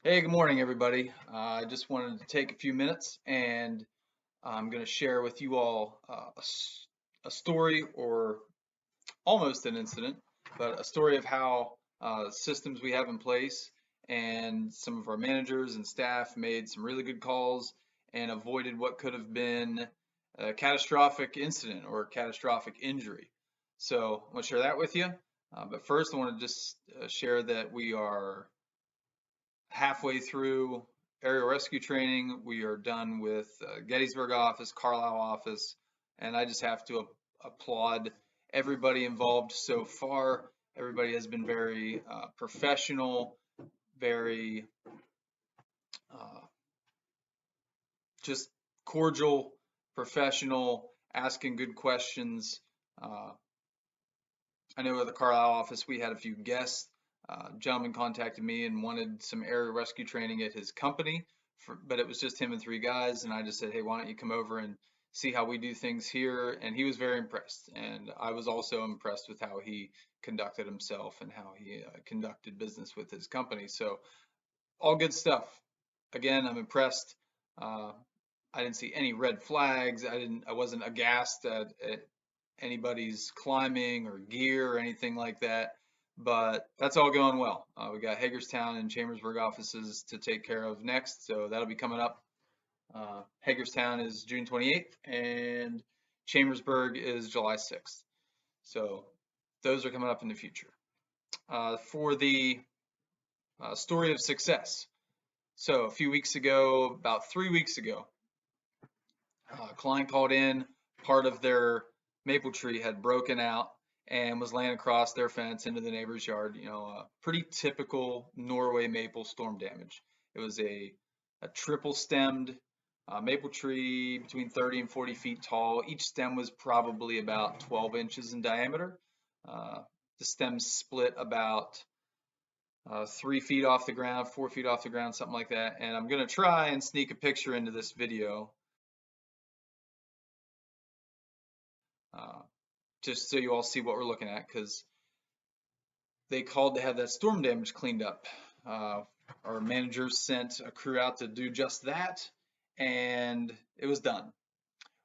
Hey, good morning, everybody. I just wanted to take a few minutes and I'm going to share with you all a story or almost an incident, but a story of how systems we have in place and some of our managers and staff made some really good calls and avoided what could have been a catastrophic incident or a catastrophic injury. So I'm going to share that with you. But first, I want to just share that we are halfway through aerial rescue training. We are done with Gettysburg office, Carlisle office, and I just have to applaud everybody involved so far. Everybody has been very professional, very uh, just cordial, professional, asking good questions. Uh, I know at the Carlisle office we had a few guests. Gentleman contacted me and wanted some aerial rescue training at his company, but it was just him and three guys. And I just said, hey, why don't you come over and see how we do things here? And he was very impressed. And I was also impressed with how he conducted himself and how he conducted business with his company. So all good stuff. Again, I'm impressed. Uh, I didn't see any red flags. I wasn't aghast at anybody's climbing or gear or anything like that. But that's all going well. We got Hagerstown and Chambersburg offices to take care of next, so that'll be coming up. Hagerstown is June 28th, and Chambersburg is July 6th. So those are coming up in the future. For the story of success. So a few weeks ago, about 3 weeks ago, a client called in. Part of their maple tree had broken out and was laying across their fence into the neighbor's yard. Pretty typical Norway maple storm damage. It was a triple stemmed maple tree between 30 and 40 feet tall. Each stem was probably about 12 inches in diameter. Uh, the stems split about 3 feet off the ground, 4 feet off the ground, something like that. And I'm going to try and sneak a picture into this video uh, just so you all see what we're looking at, because they called to have that storm damage cleaned up. Our managers sent a crew out to do just that, and it was done.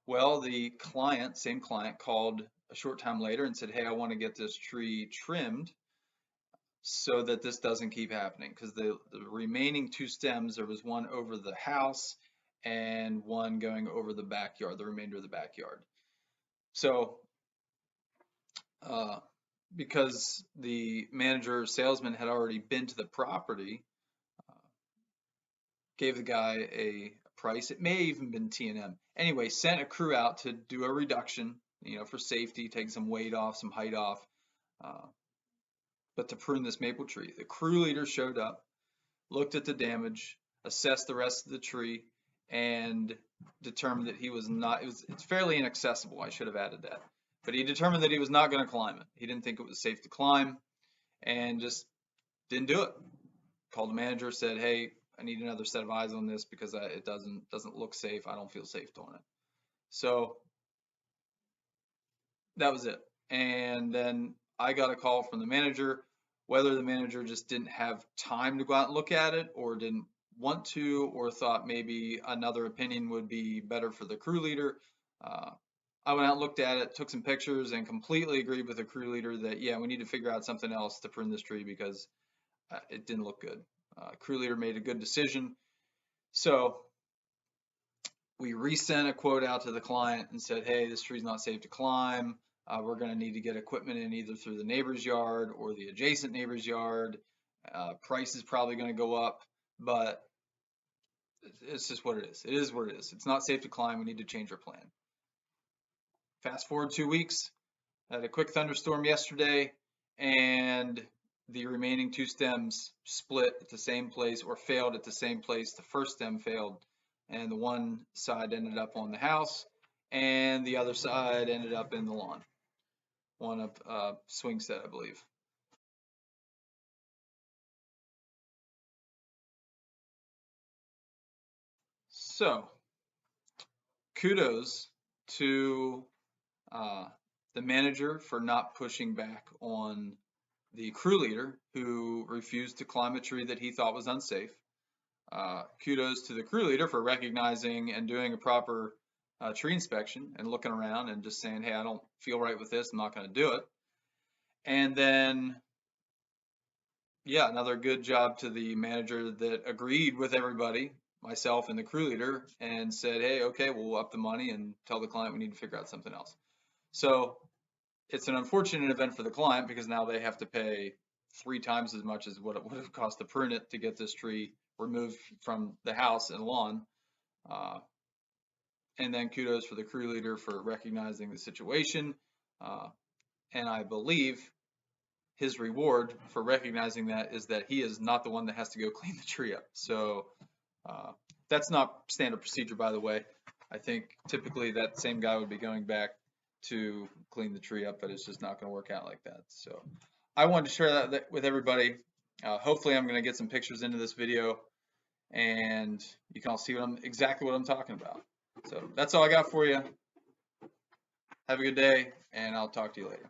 Well, the client, same client, called a short time later and said, hey, I want to get this tree trimmed so that this doesn't keep happening, because the remaining two stems, there was one over the house and one going over the backyard, the remainder of the backyard. So uh, because the manager or salesman had already been to the property, uh, gave the guy a price. It may have even been T&M. Anyway, sent a crew out to do a reduction, for safety, take some weight off, some height off, uh, but to prune this maple tree. The crew leader showed up, looked at the damage, assessed the rest of the tree, and determined that he was not, it's fairly inaccessible. I should have added that. But he determined that he was not going to climb it. He didn't think it was safe to climb and just didn't do it. Called the manager, said, "Hey, I need another set of eyes on this because it doesn't look safe. I don't feel safe doing it." So that was it. And then I got a call from the manager. Whether the manager just didn't have time to go out and look at it, or didn't want to, or thought maybe another opinion would be better for the crew leader, uh, I went out and looked at it, took some pictures, and completely agreed with the crew leader that, yeah, we need to figure out something else to prune this tree because it didn't look good. Crew leader made a good decision. So we resent a quote out to the client and said, hey, this tree's not safe to climb. We're going to need to get equipment in either through the neighbor's yard or the adjacent neighbor's yard. Price is probably going to go up, but it's just what it is. It is what it is. It's not safe to climb. We need to change our plan. Fast forward 2 weeks, had a quick thunderstorm yesterday, and the remaining two stems split at the same place, or failed at the same place. The first stem failed, and the one side ended up on the house, and the other side ended up in the lawn. One of swing set, I believe. So kudos to uh, the manager for not pushing back on the crew leader who refused to climb a tree that he thought was unsafe. kudos to the crew leader for recognizing and doing a proper tree inspection and looking around and just saying, hey, I don't feel right with this, I'm not going to do it. And then, yeah, another good job to the manager that agreed with everybody, myself and the crew leader, and said, hey, okay, we'll up the money and tell the client we need to figure out something else. So it's an unfortunate event for the client because now they have to pay 3 times as much as what it would have cost to prune it to get this tree removed from the house and lawn. And then kudos for the crew leader for recognizing the situation. And I believe his reward for recognizing that is that he is not the one that has to go clean the tree up. So that's not standard procedure, by the way. I think typically that same guy would be going back to clean the tree up, but it's just not going to work out like that. So I wanted to share that with everybody. Hopefully I'm going to get some pictures into this video and you can all see exactly what I'm talking about. So that's all I got for you. Have a good day, and I'll talk to you later.